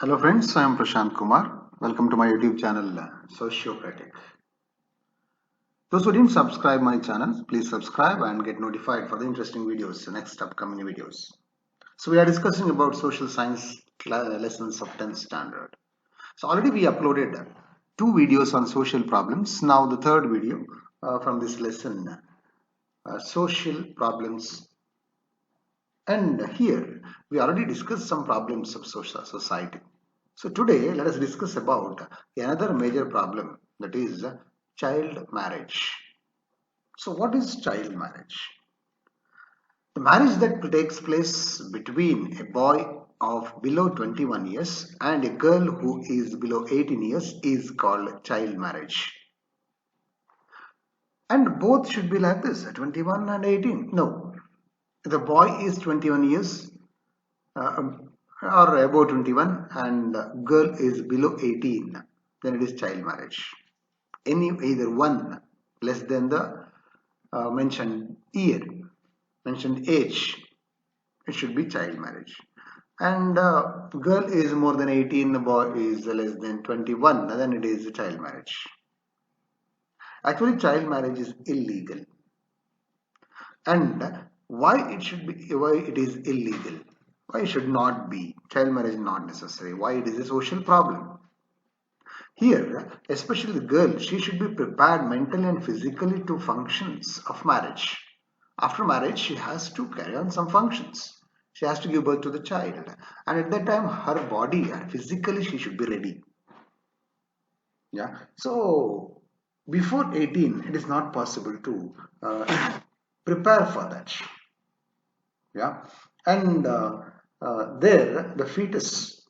Hello friends, I am Prashant Kumar. Welcome to my YouTube channel Sociocratic. Those who didn't subscribe my channel, please subscribe and get notified for the interesting videos, the next upcoming videos. So we are discussing about social science lessons of 10th standard. So already we uploaded two videos on social problems. Now the third video from this lesson, social problems. And here we already discussed some problems of social society. So today let us discuss about another major problem, that is child marriage. So what is child marriage? The marriage that takes place between a boy of below 21 years and a girl who is below 18 years is called child marriage. And both should be like this, 21 and 18. No, the boy is 21 years uh, or above 21 and girl is below 18, then it is child marriage. Either one less than the mentioned year, mentioned age, it should be child marriage. And girl is more than 18, the boy is less than 21, then it is child marriage. Actually, child marriage is illegal. And why it is illegal? Why it should not be? Child marriage is not necessary. Why it is a social problem? Here, especially the girl, she should be prepared mentally and physically to functions of marriage. After marriage, she has to carry on some functions. She has to give birth to the child. And at that time, her body and physically she should be ready. Yeah. So before 18, it is not possible to prepare for that. Yeah. And there, the fetus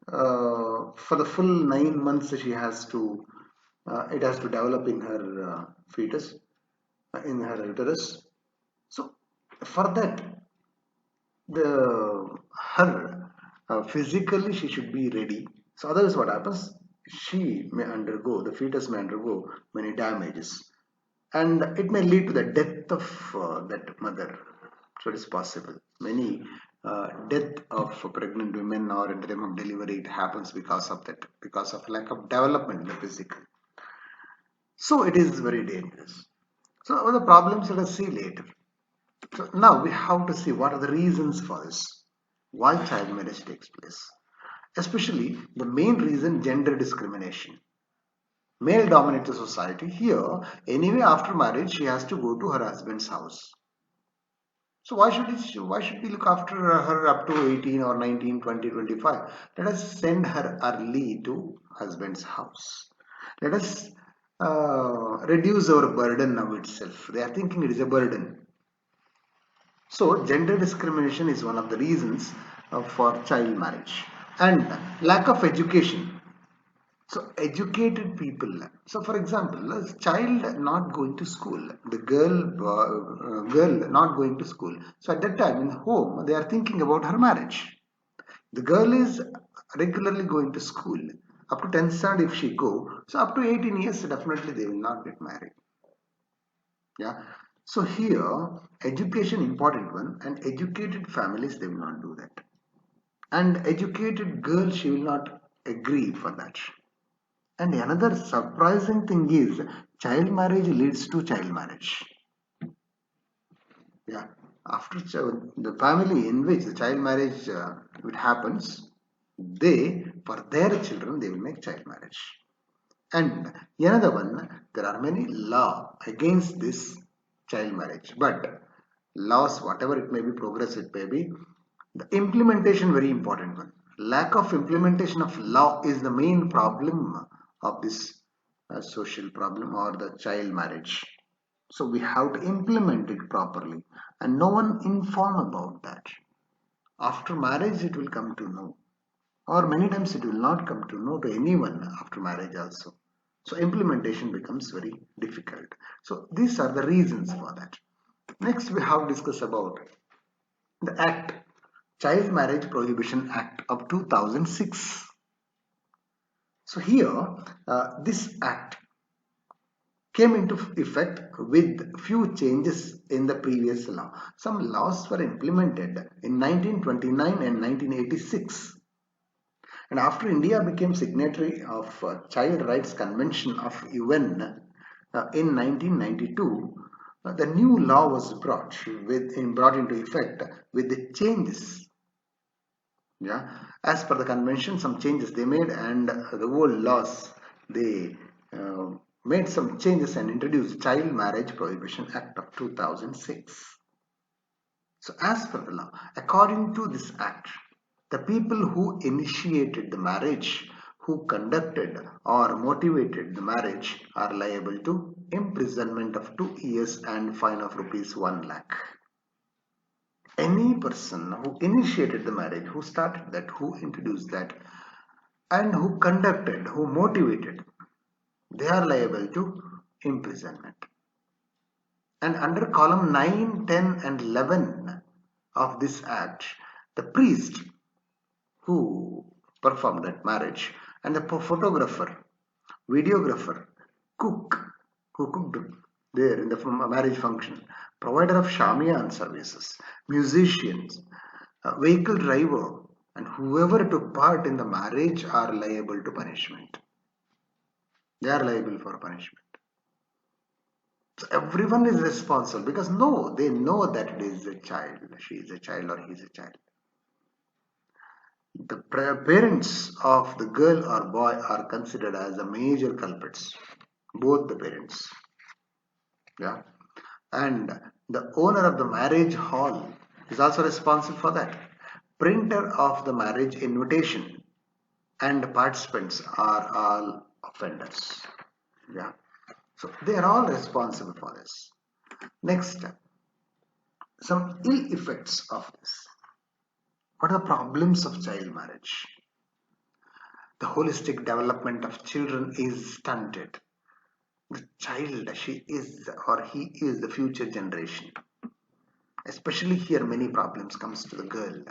for the full 9 months she has to it has to develop in her fetus in her uterus. So for that the her physically she should be ready. So otherwise what happens, she may undergo, the fetus may undergo many damages and it may lead to the death of that mother. So it is possible many death of pregnant women or at the time of delivery, it happens because of that, because of lack of development in the physical. So it is very dangerous. So the problems let us see later. So now we have to see what are the reasons for this, why child marriage takes place. Especially the main reason, gender discrimination. Male dominated society. Here, anyway, after marriage, she has to go to her husband's house. So why should we look after her up to 18 or 19, 20, 25? Let us send her early to husband's house. Let us reduce our burden now itself. They are thinking it is a burden. So gender discrimination is one of the reasons for child marriage and lack of education. So educated people. So for example, a child not going to school, the girl not going to school. So at that time in home, they are thinking about her marriage. The girl is regularly going to school. Up to 10th standard if she go, so up to 18 years definitely they will not get married. Yeah. So here education important one, and educated families they will not do that. And educated girl she will not agree for that. And another surprising thing is child marriage leads to child marriage. Yeah, after the family in which the child marriage it happens, they for their children they will make child marriage. And another one, there are many law against this child marriage, but laws whatever it may be, progress it may be, the implementation very important one. Lack of implementation of law is the main problem of this social problem or the child marriage. So we have to implement it properly and no one inform about that. After marriage it will come to know, or many times it will not come to know to anyone after marriage also. So implementation becomes very difficult. So these are the reasons for that. Next we have discussed about the act, Child Marriage Prohibition Act of 2006. So here this act came into effect with few changes in the previous law. Some laws were implemented in 1929 and 1986. And after India became signatory of Child Rights Convention of UN in 1992, the new law was brought into effect with the changes. Yeah, as per the convention, some changes they made, and the old laws they uh, made some changes and introduced Child Marriage Prohibition Act of 2006. So, as per the law, according to this act, the people who initiated the marriage, who conducted or motivated the marriage, are liable to imprisonment of 2 years and fine of rupees 1 lakh. Any person who initiated the marriage, who started that, who introduced that, and who conducted, who motivated, they are liable to imprisonment. And under column 9, 10, and 11 of this act, the priest who performed that marriage and the photographer, videographer, cook who cooked there in the marriage function, provider of shamiyan services, musicians, vehicle driver, and whoever took part in the marriage are liable to punishment. They are liable for punishment. So everyone is responsible because no, they know that it is a child, she is a child or he is a child. The parents of the girl or boy are considered as the major culprits, both the parents. Yeah, and the owner of the marriage hall is also responsible for that. Printer of the marriage invitation and participants are all offenders. Yeah, so they are all responsible for this. Next, some ill effects of this. What are the problems of child marriage? The holistic development of children is stunted. The child, she is or he is the future generation. Especially here many problems comes to the girl.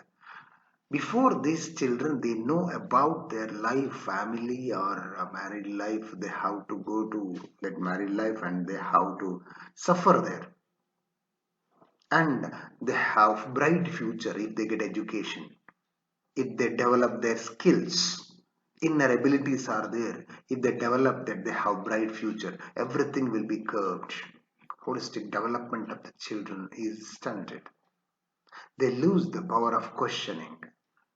Before these children, they know about their life, family or married life. They have to go to that married life and they have to suffer there. And they have bright future if they get education, if they develop their skills, inner abilities are there, if they develop that, they have bright future, everything will be curbed. Holistic development of the children is stunted. They lose the power of questioning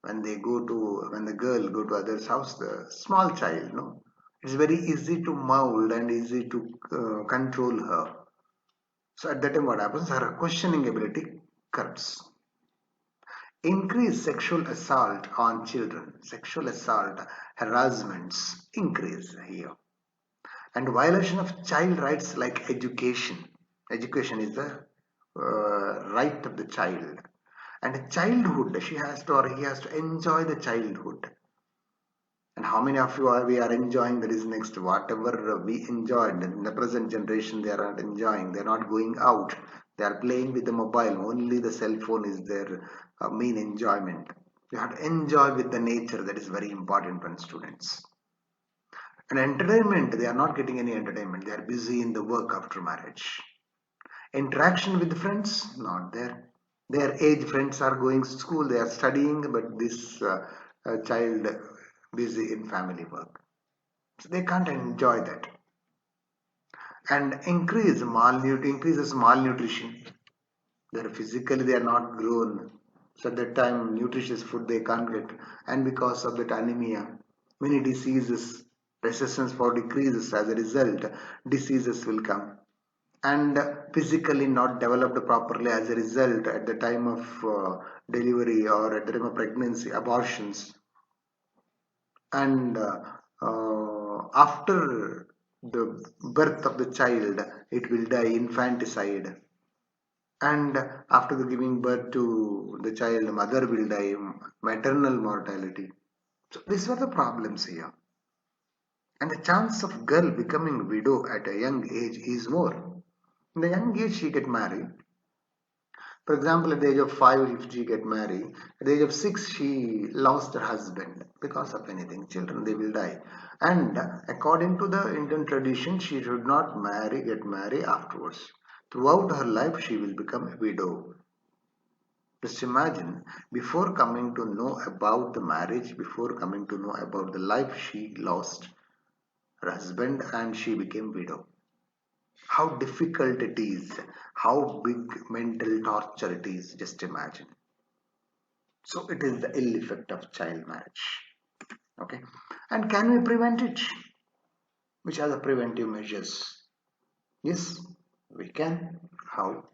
when the girl go to others house, the small child, no, it's very easy to mold and easy to control her. So at that time what happens, her questioning ability curbs. Increase sexual assault on children, sexual assault, harassments increase here, and violation of child rights like education. Education is the right of the child, and childhood, she has to or he has to enjoy the childhood. And how many of you are we are enjoying? That is next. Whatever we enjoyed in the present generation, they are not enjoying. They are not going out. They are playing with the mobile. Only the cell phone is their main enjoyment. You have to enjoy with the nature. That is very important for students. And entertainment, they are not getting any entertainment. They are busy in the work after marriage. Interaction with friends, not there. Their age friends are going to school. They are studying, but this child busy in family work. So they can't enjoy that. And increases malnutrition. They're physically they are not grown. So at that time nutritious food they can't get. And because of that anemia, many diseases, resistance for decreases, as a result, diseases will come. And physically not developed properly, as a result, at the time of delivery or at the time of pregnancy, abortions. And after the birth of the child, it will die infanticide. And after the giving birth to the child, mother will die maternal mortality. So these were the problems here. And the chance of girl becoming widow at a young age is more. In the young age she get married. For example, at the age of 5, if she get married, at the age of 6, she lost her husband because of anything. Children, they will die. And according to the Indian tradition, she should not get married afterwards. Throughout her life, she will become a widow. Just imagine, before coming to know about the marriage, before coming to know about the life, she lost her husband and she became widow. How difficult it is, how big mental torture it is, just imagine. So it is the ill effect of child marriage. Okay. And can we prevent it? Which are the preventive measures? Yes, we can. How?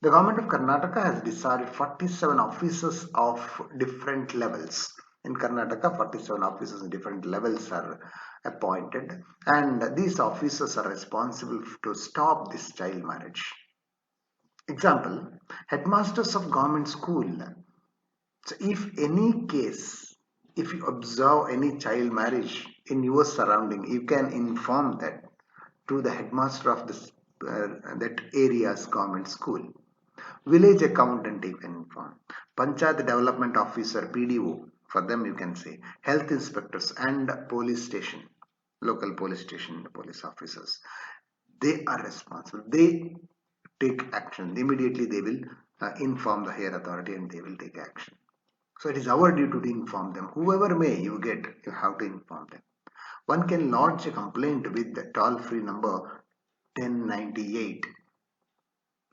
The government of Karnataka has decided 47 officers of different levels. In Karnataka, 47 officers in different levels are appointed, and these officers are responsible to stop this child marriage. Example, headmasters of government school. So if any case, if you observe any child marriage in your surrounding, you can inform that to the headmaster of this that area's government school. Village accountant you can inform. Panchayat development officer, PDO, for them you can say. Health inspectors and police station, local police station police officers. They are responsible. They take action. Immediately they will inform the higher authority and they will take action. So it is our duty to inform them. Whoever may you get, you have to inform them. One can lodge a complaint with the toll-free number 1098.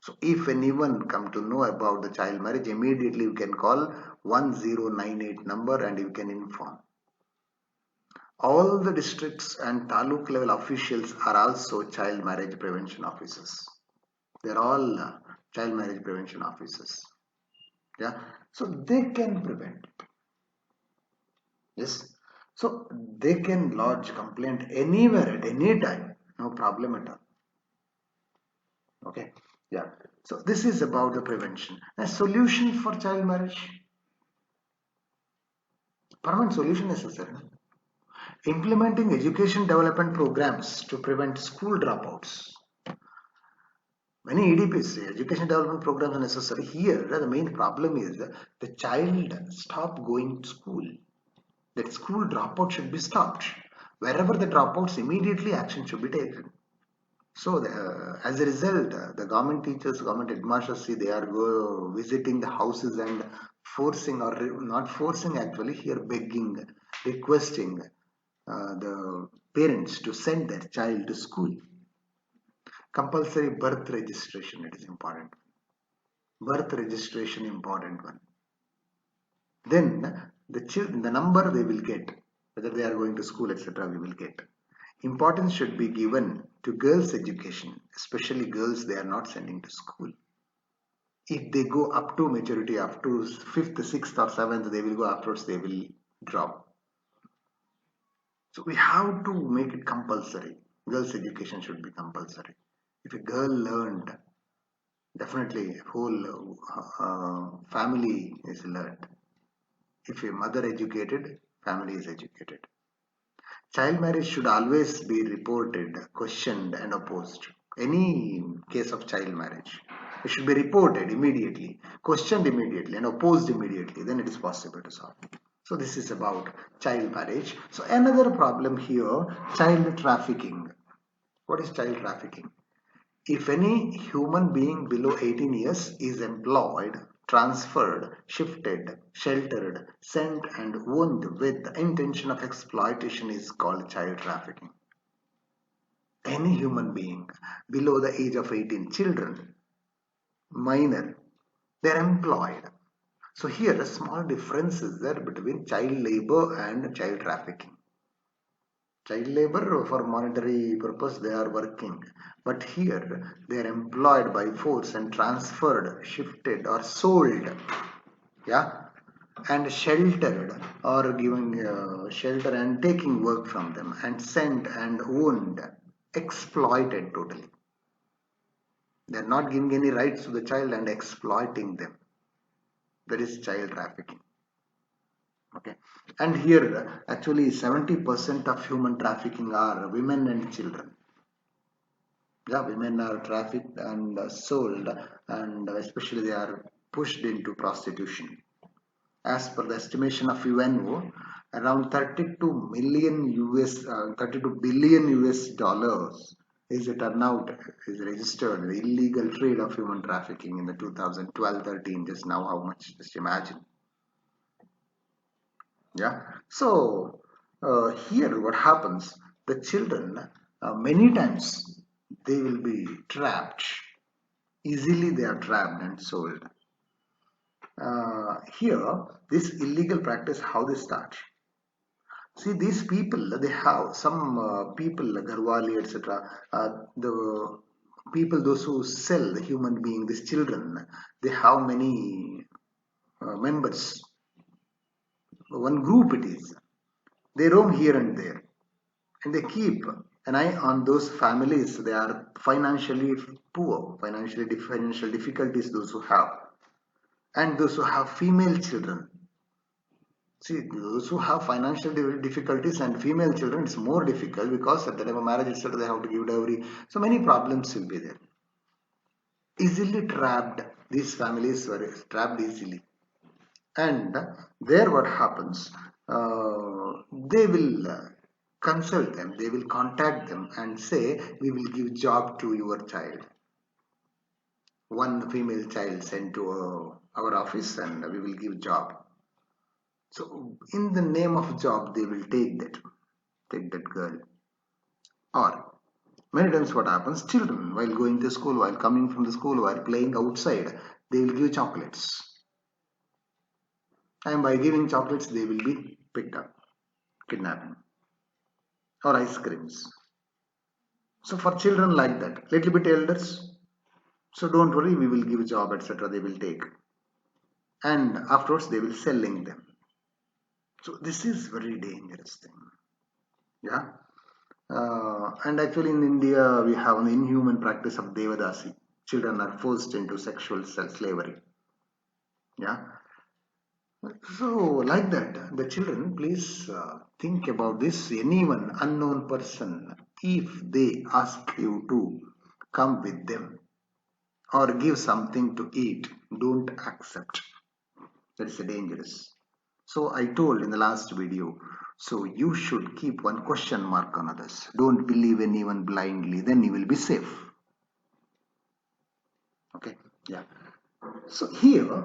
So if anyone come to know about the child marriage, immediately you can call 1098 number and you can inform. All the districts and taluk level officials are also child marriage prevention officers. They are all child marriage prevention officers. Yeah, so they can prevent. Yes, so they can lodge complaint anywhere at any time, no problem at all. Okay, yeah. So this is about the prevention. A solution for child marriage. Permanent solution necessary. Implementing education development programs to prevent school dropouts. Many EDPs, education development programs are necessary. Here, the main problem is the child stop going to school. That school dropout should be stopped. Wherever the dropouts, immediately action should be taken. So, as a result, the government teachers, government headmasters, see they are visiting the houses and forcing or not forcing actually here begging, requesting the parents to send their child to school. Compulsory birth registration, it is important. Birth registration important one. Then the number they will get, whether they are going to school, etc. we will get. Importance should be given to girls' education, especially girls they are not sending to school. If they go up to maturity, up to 5th, 6th or 7th, they will go afterwards, they will drop. So we have to make it compulsory. Girls' education should be compulsory. If a girl learned, definitely whole family is learned. If a mother educated, family is educated. Child marriage should always be reported, questioned and opposed. Any case of child marriage, it should be reported immediately, questioned immediately and opposed immediately. Then it is possible to solve. So this is about child marriage. So another problem here, child trafficking. What is child trafficking? If any human being below 18 years is employed, transferred, shifted, sheltered, sent and owned with the intention of exploitation is called child trafficking. Any human being below the age of 18, children, minor, they are employed. So here a small difference is there between child labor and child trafficking. Child labor for monetary purpose they are working, but here they are employed by force and transferred, shifted or sold, yeah, and sheltered or giving shelter and taking work from them and sent and owned, exploited totally. They are not giving any rights to the child and exploiting them. That is child trafficking. Okay, and here actually 70% of human trafficking are women and children. Yeah, women are trafficked and sold, and especially they are pushed into prostitution. As per the estimation of UNO, around 32 billion US dollars is a turnout is registered the illegal trade of human trafficking in the 2012-13. Just now, how much? Just imagine. Yeah. So here, what happens? The children many times they will be trapped. Easily, they are trapped and sold. Here, this illegal practice, how they start? See, these people, they have some people, Garwali, etc. The people, those who sell the human being, these children, they have many members. One group it is. They roam here and there, and they keep an eye on those families. They are financially poor, financial difficulties. Those who have, and those who have female children. See, those who have financial difficulties and female children, it's more difficult because at the time of marriage, etc., they have to give dowry. So many problems will be there. Easily trapped, these families were trapped easily. And there what happens, they will consult them, they will contact them and say, we will give job to your child. One female child sent to our office and we will give job. So in the name of job, they will take that girl. Or many times what happens, children while going to school, while coming from the school, while playing outside, they will give chocolates. And by giving chocolates, they will be picked up, kidnapping, or ice creams. So for children like that, little bit elders, so don't worry, we will give a job, etc. They will take. And afterwards, they will selling them. So this is very dangerous thing. Yeah. And actually in India, we have an inhuman practice of Devadasi. Children are forced into sexual slavery. Yeah. So like that, the children, please think about this. Anyone, unknown person, if they ask you to come with them or give something to eat, don't accept. That's dangerous. So I told in the last video, so you should keep one question mark on others. Don't believe anyone blindly, then you will be safe. Okay, yeah. So here,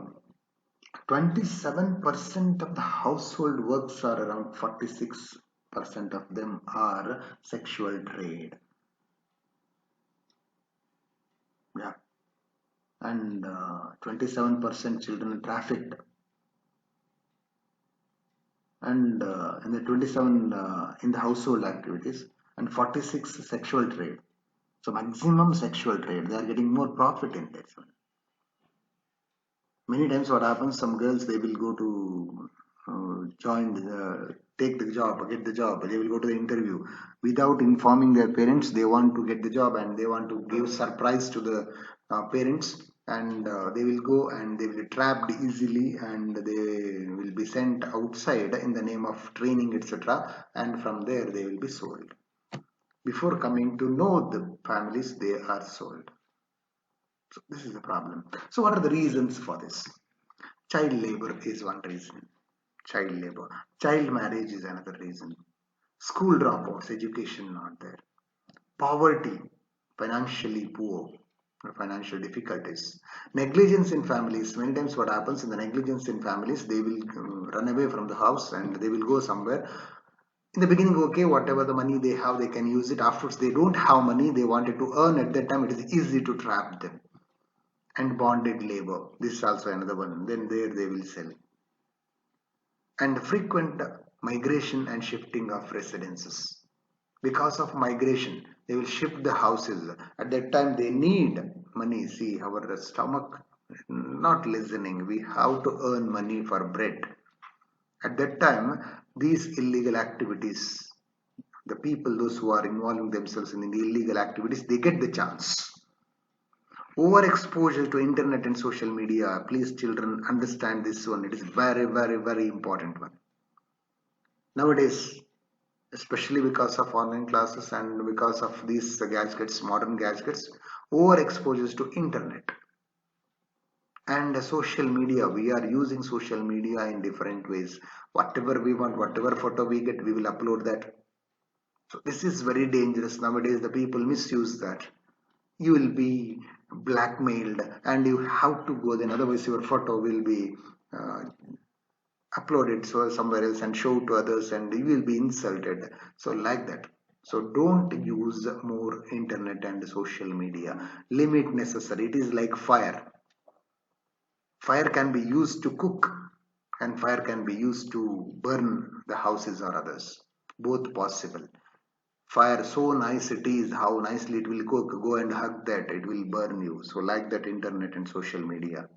27% of the household works are around 46% of them are sexual trade. Yeah. And 27% children are trafficked. And in the 27 in the household activities and 46 sexual trade. So maximum sexual trade, they are getting more profit in that one. Many times what happens, some girls, they will go to take the job, get the job, they will go to the interview without informing their parents. They want to get the job and they want to give surprise to the parents, and they will go and they will be trapped easily and they will be sent outside in the name of training, etc. And from there they will be sold. Before coming to know the families, they are sold. So this is the problem. So what are the reasons for this? Child labor is one reason. Child labor. Child marriage is another reason. School dropouts, education not there. Poverty, financially poor, financial difficulties. Negligence in families. Many times what happens in the negligence in families, they will run away from the house and they will go somewhere. In the beginning, okay, whatever the money they have, they can use it. Afterwards, they don't have money, they wanted to earn. At that time, it is easy to trap them. And bonded labor, this is also another one. Then there they will sell. And frequent migration and shifting of residences. Because of migration, they will shift the houses. At that time, they need money. See, our stomach not listening. We have to earn money for bread. At that time, these illegal activities, the people, those who are involving themselves in the illegal activities, they get the chance. Overexposure to internet and social media, please children understand this one. It is very important one. Nowadays, especially because of online classes and because of these gadgets, modern gadgets, overexposures to internet and social media. We are using social media in different ways. Whatever we want, whatever photo we get, we will upload that. So this is very dangerous. Nowadays the people misuse that. You will be blackmailed and you have to go, then otherwise your photo will be uh, uploaded so somewhere else and show to others and you will be insulted, so like that. So don't use more internet and social media. Limit necessary. It is like fire. Fire can be used to cook and fire can be used to burn the houses or others, both possible. Fire, so nice it is, how nicely it will cook, go and hug that, it will burn you. So like that internet and social media.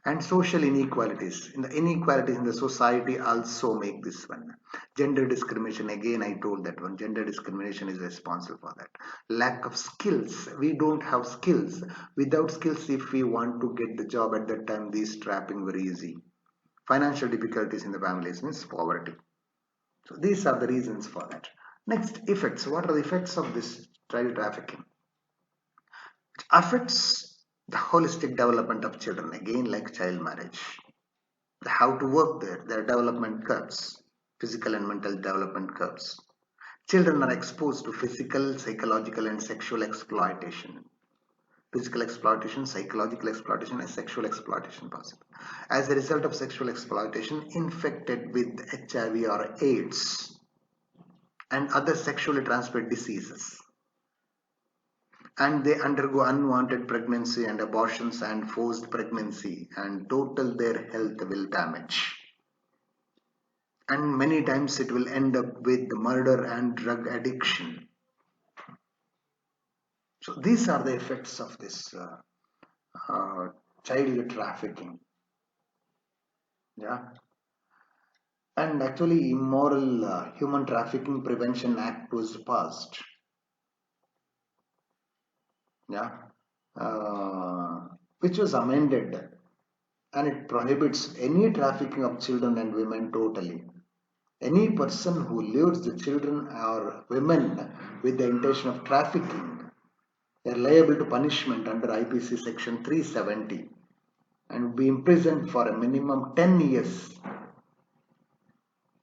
And social inequalities, in the inequalities in the society also make this one. Gender discrimination, again I told that one, gender discrimination is responsible for that. Lack of skills, we don't have skills. Without skills, if we want to get the job at that time, this trapping very easy. Financial difficulties in the families means poverty. So these are the reasons for that. Next, effects. What are the effects of this child trafficking? It affects the holistic development of children, again like child marriage. How to work there, their development curves, physical and mental development curves. Children are exposed to physical, psychological, and sexual exploitation. Physical exploitation, psychological exploitation, and sexual exploitation possible. As a result of sexual exploitation, infected with HIV or AIDS and other sexually transmitted diseases, and they undergo unwanted pregnancy and abortions and forced pregnancy, and total their health will damage, and many times it will end up with murder and drug addiction. So these are the effects of this uh, child trafficking. Yeah. And actually immoral human trafficking prevention act was passed. Yeah. Which was amended, and it prohibits any trafficking of children and women totally. Any person who lures the children or women with the intention of trafficking, they are liable to punishment under IPC section 370 and be imprisoned for a minimum 10 years,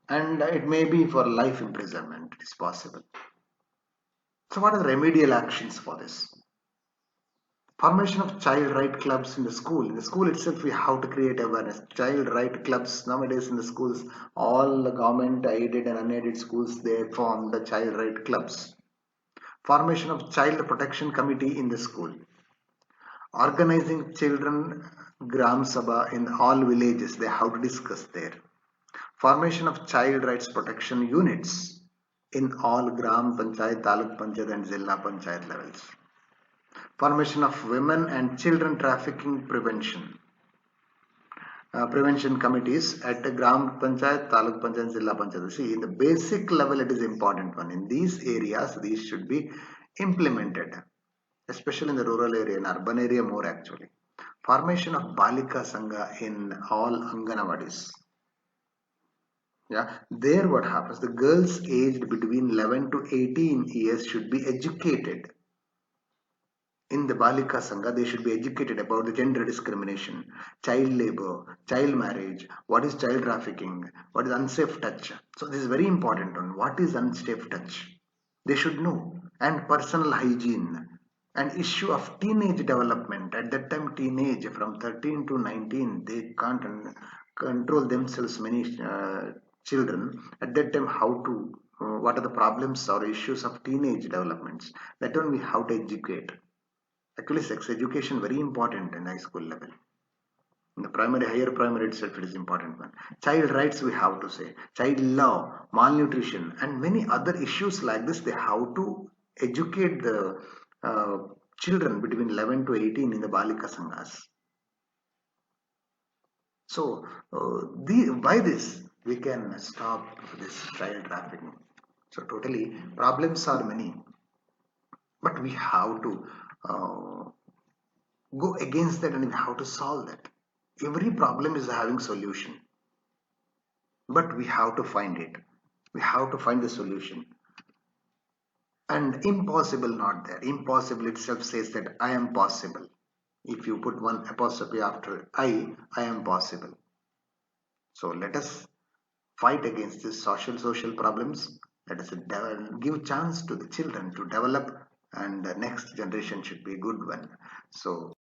and it may be for life imprisonment. It is possible. So what are the remedial actions for this? Formation of child right clubs in the school. In the school itself, we have to create awareness. Child right clubs nowadays in the schools, all the government aided and unaided schools, they form the child right clubs. Formation of child protection committee in the school. Organizing children Gram Sabha in all villages, they have to discuss there. Formation of child rights protection units in all Gram Panchayat, Taluk Panchayat and Zilla Panchayat levels. Formation of women and children trafficking prevention committees at the Gram Panchayat, Taluk Panchayat, Zilla Panchayat. See, in the basic level, it is important one. In these areas, these should be implemented, especially in the rural area, in urban area more actually. Formation of Balika Sangha in all Anganawadis. Yeah, there what happens? The girls aged between 11 to 18 years should be educated. In the Balika Sangha, they should be educated about the gender discrimination, child labor, child marriage, what is child trafficking, what is unsafe touch. So this is very important on what is unsafe touch. They should know. And personal hygiene, an issue of teenage development. At that time, teenage from 13 to 19, they can't control themselves. Many children at that time, how to what are the problems or issues of teenage developments. That one we have to educate. Actually, sex education very important in high school level. In the primary, higher primary itself, it is important one. Child rights we have to say, child law, malnutrition, and many other issues like this. They have to educate the uh, children between 11 to 18 in the Balika Sanghas. So, by this we can stop this child trafficking. So, totally problems are many, but we have to go against that and how to solve that. Every problem is having solution, but we have to find it. We have to find the solution. And impossible not there. Impossible itself says that I am possible. If you put one apostrophe after I am possible. So let us fight against these social problems Let us give chance to the children to develop, and the next generation should be a good one. So